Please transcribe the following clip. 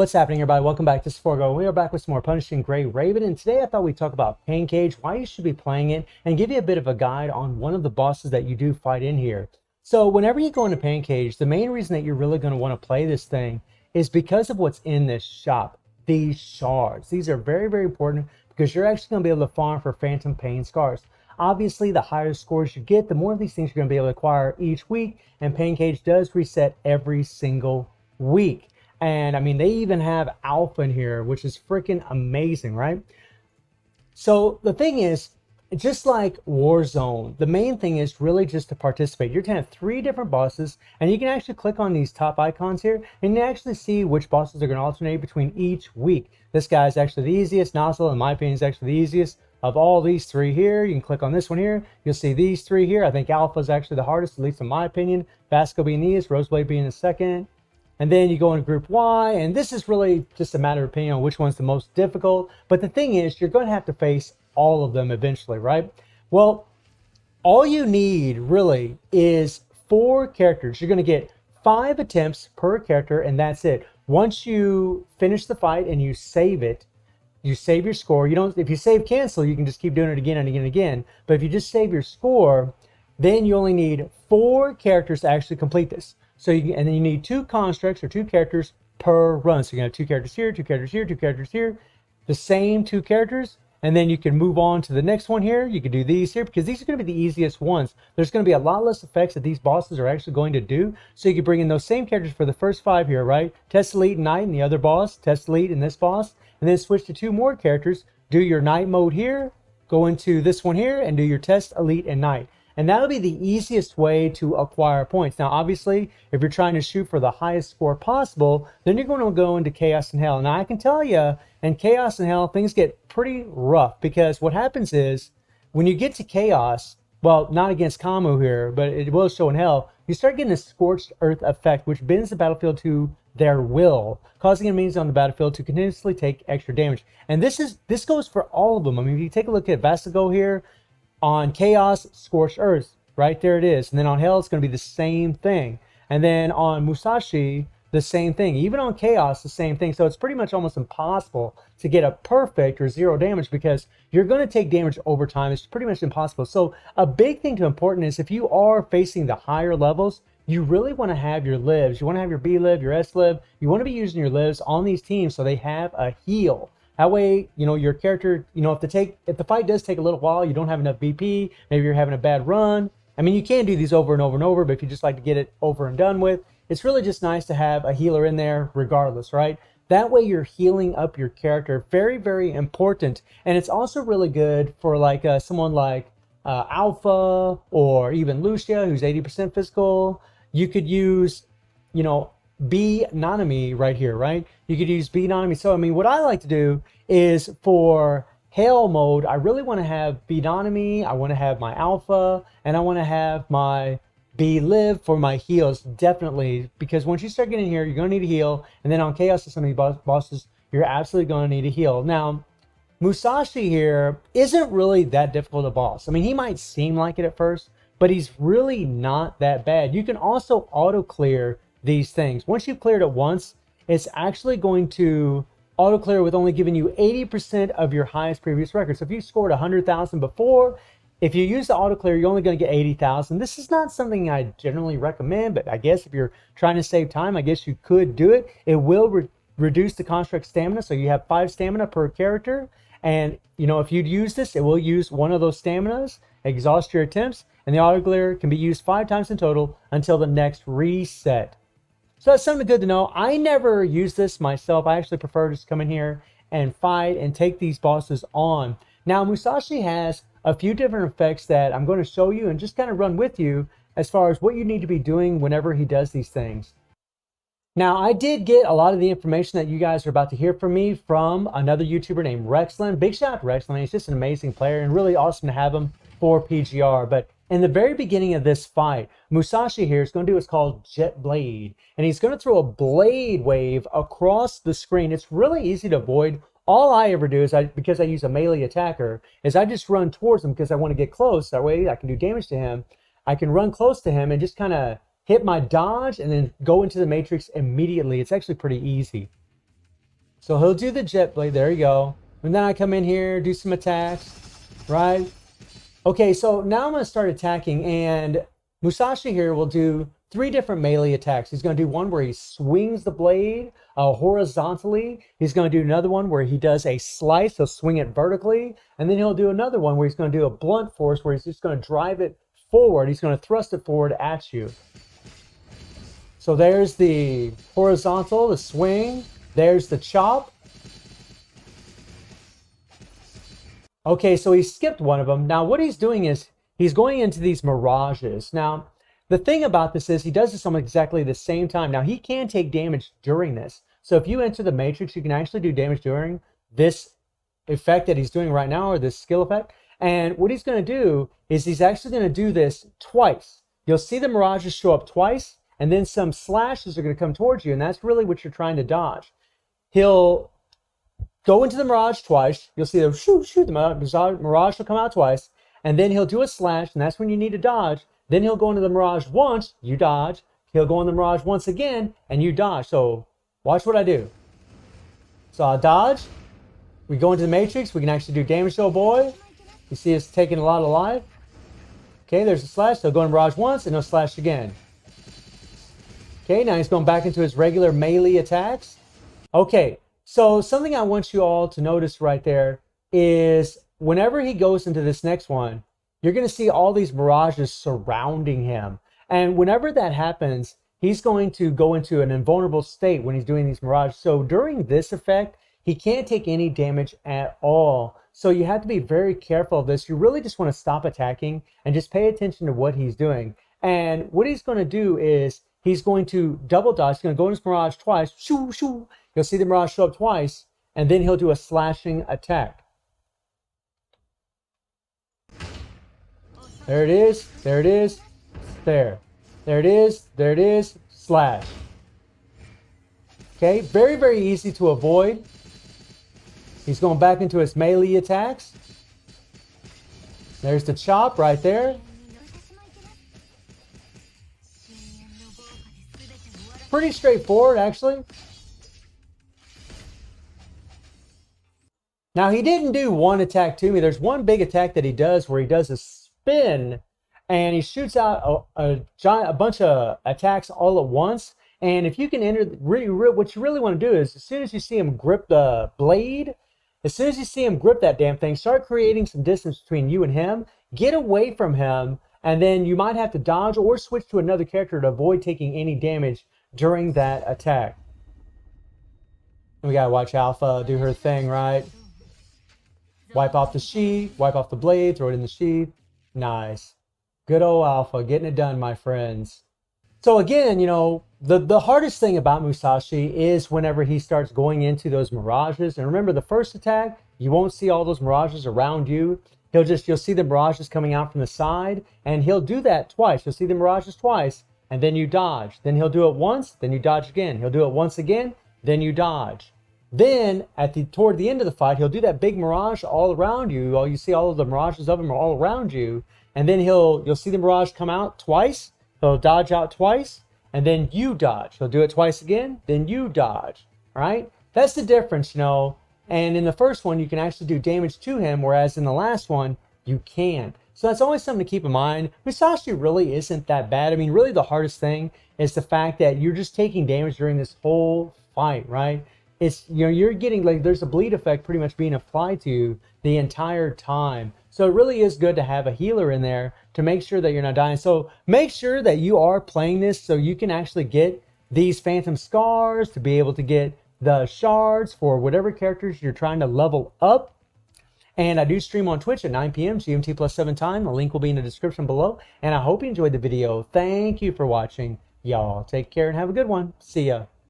What's happening, everybody? Welcome back to Sforgo. We are back with some more Punishing Gray Raven, and today I thought we'd talk about Pain Cage, why you should be playing it, and give you a bit of a guide on one of the bosses that you do fight in here. So whenever you go into Pain Cage, the main reason that you're really going to want to play this thing is because of what's in this shop, these shards. These are very, very important because you're actually going to be able to farm for Phantom Pain Scars. Obviously, the higher scores you get, the more of these things you're going to be able to acquire each week, and Pain Cage does reset every single week. And I mean, they even have alpha in here, which is freaking amazing, right? So the thing is, just like Warzone, the main thing is really just to participate. You're going to have 3 different bosses, and you can actually click on these top icons here, and you actually see which bosses are going to alternate between each week. This guy is actually the easiest. Nozzle, in my opinion, is actually the easiest of all these 3 here. You can click on this one here. You'll see these 3 here. I think Alpha is actually the hardest, at least in my opinion. Vasco being the easiest, Roseblade being the second. And then you go into group Y, and this is really just a matter of opinion on which one's the most difficult. But the thing is, you're going to have to face all of them eventually, right? Well, all you need really is 4 characters. You're going to get 5 attempts per character, and that's it. Once you finish the fight and you save it, you save your score. You don't. If you save cancel, you can just keep doing it again and again and again. But if you just save your score, then you only need 4 characters to actually complete this. So and then you need 2 constructs or 2 characters per run. So you're going to have 2 characters here, 2 characters here, 2 characters here, the same 2 characters, and then you can move on to the next one here. You can do these here because these are going to be the easiest ones. There's going to be a lot less effects that these bosses are actually going to do. So you can bring in those same characters for the first 5 here, right? Test Elite and Night and the other boss, Test Elite and this boss, and then switch to 2 more characters. Do your Night mode here, go into this one here, and do your Test Elite and Night. And that'll be the easiest way to acquire points. Now, obviously, if you're trying to shoot for the highest score possible, then you're going to go into Chaos and Hell. Now, I can tell you, in Chaos and Hell, things get pretty rough because what happens is when you get to Chaos, well, not against Kamu here, but it will show in Hell, you start getting a Scorched Earth effect, which bends the battlefield to their will, causing enemies on the battlefield to continuously take extra damage. And this goes for all of them. I mean, if you take a look at Vastago here, on Chaos, Scorched Earth, right there it is. And then on Hell, it's going to be the same thing. And then on Musashi, the same thing. Even on Chaos, the same thing. So it's pretty much almost impossible to get a perfect or 0 damage because you're going to take damage over time. It's pretty much impossible. So a big thing to important is if you are facing the higher levels, you really want to have your lives. You want to have your B live, your S live. You want to be using your lives on these teams so they have a heal. That way, you know, your character, you know, if the fight does take a little while, you don't have enough BP, maybe you're having a bad run. I mean, you can do these over and over and over, but if you just like to get it over and done with, it's really just nice to have a healer in there regardless, right? That way you're healing up your character. Very, very important. And it's also really good for like someone like Alpha or even Lucia, who's 80% physical. You could use, you know, B-nonomy right here, right? You could use B-nonomy. So, I mean, what I like to do is for Hell mode, I really want to have B-nonomy, I want to have my Alpha, and I want to have my B-live for my heals, definitely, because once you start getting here, you're going to need a heal, and then on Chaos or some of these bosses, you're absolutely going to need a heal. Now, Musashi here isn't really that difficult a boss. I mean, he might seem like it at first, but he's really not that bad. You can also auto-clear these things. Once you've cleared it once, it's actually going to auto clear with only giving you 80% of your highest previous record. So if you scored 100,000 before, if you use the auto clear, you're only going to get 80,000. This is not something I generally recommend, but I guess if you're trying to save time, I guess you could do it. It will reduce the construct stamina, so you have 5 stamina per character. And you know, if you'd use this, it will use one of those staminas, exhaust your attempts, and the auto clear can be used 5 times in total until the next reset. So that's something good to know. I never use this myself. I actually prefer to just come in here and fight and take these bosses on. Now, Musashi has a few different effects that I'm going to show you and just kind of run with you as far as what you need to be doing whenever he does these things. Now, I did get a lot of the information that you guys are about to hear from me from another YouTuber named Rexlin. Big shout out to Rexlin. He's just an amazing player and really awesome to have him for PGR. But in the very beginning of this fight, Musashi here is going to do what's called Jet Blade. And he's going to throw a blade wave across the screen. It's really easy to avoid. All I ever do is, because I use a melee attacker, is I just run towards him because I want to get close. That way I can do damage to him. I can run close to him and just kind of hit my dodge and then go into the matrix immediately. It's actually pretty easy. So he'll do the jet blade. There you go. And then I come in here, do some attacks, right? Okay, so now I'm going to start attacking, and Musashi here will do 3 different melee attacks. He's going to do one where he swings the blade horizontally. He's going to do another one where he does a slice, he'll swing it vertically, and then he'll do another one where he's going to do a blunt force where he's just going to drive it forward. He's going to thrust it forward at you. So there's the horizontal, the swing. There's the chop. Okay, so he skipped one of them. Now what he's doing is he's going into these mirages. Now, the thing about this is he does this on exactly the same time. Now, he can take damage during this. So if you enter the matrix, you can actually do damage during this effect that he's doing right now, or this skill effect. And what he's going to do is he's actually going to do this twice. You'll see the mirages show up twice, and then some slashes are going to come towards you, and that's really what you're trying to dodge. He'll go into the mirage twice. You'll see the shoot, the mirage will come out twice, and then he'll do a slash, and that's when you need to dodge. Then he'll go into the mirage once, you dodge. He'll go in the mirage once again, and you dodge. So watch what I do. So I'll dodge. We go into the matrix. We can actually do damage to a boy. You see us taking a lot of life. Okay, there's a slash. He'll go in mirage once, and he'll slash again. Okay, now he's going back into his regular melee attacks. Okay, so something I want you all to notice right there is whenever he goes into this next one, you're going to see all these mirages surrounding him. And whenever that happens, he's going to go into an invulnerable state when he's doing these mirages. So during this effect, he can't take any damage at all. So you have to be very careful of this. You really just want to stop attacking and just pay attention to what he's doing. And what he's going to do is he's going to double dodge. He's going to go in his mirage twice. Shoo, shoo. You'll see the mirage show up twice. And then he'll do a slashing attack. There it is. There it is. There. There it is. There it is. Slash. Okay. Very, very easy to avoid. He's going back into his melee attacks. There's the chop right there. Pretty straightforward, actually. Now, he didn't do one attack to me. There's one big attack that he does where he does a spin and he shoots out a bunch of attacks all at once. And if you can enter, what you really want to do is as soon as you see him grip the blade, as soon as you see him grip that damn thing, start creating some distance between you and him, get away from him, and then you might have to dodge or switch to another character to avoid taking any damage during that attack. We gotta watch Alpha do her thing, right? Wipe off the sheath, wipe off the blade, throw it in the sheath. Nice. Good old Alpha, getting it done, my friends. So again, you know, the hardest thing about Musashi is whenever he starts going into those mirages. And remember, the first attack, you won't see all those mirages around you. You'll see the mirages coming out from the side, and he'll do that twice. You'll see the mirages twice, and then you dodge. Then he'll do it once, then you dodge again. He'll do it once again, then you dodge. Then toward the end of the fight, he'll do that big mirage all around you. You see all of the mirages of him are all around you, and then you'll see the mirage come out twice. He'll dodge out twice, and then you dodge. He'll do it twice again, then you dodge. All right? That's the difference, you know. And in the first one, you can actually do damage to him, whereas in the last one, you can't. So that's always something to keep in mind. Musashi really isn't that bad. I mean, really the hardest thing is the fact that you're just taking damage during this whole fight, right? It's, you know, you're getting, like, there's a bleed effect pretty much being applied to you the entire time. So it really is good to have a healer in there to make sure that you're not dying. So make sure that you are playing this so you can actually get these phantom scars, to be able to get the shards for whatever characters you're trying to level up. And I do stream on Twitch at 9 p.m. GMT plus 7 time. The link will be in the description below. And I hope you enjoyed the video. Thank you for watching. Y'all take care and have a good one. See ya.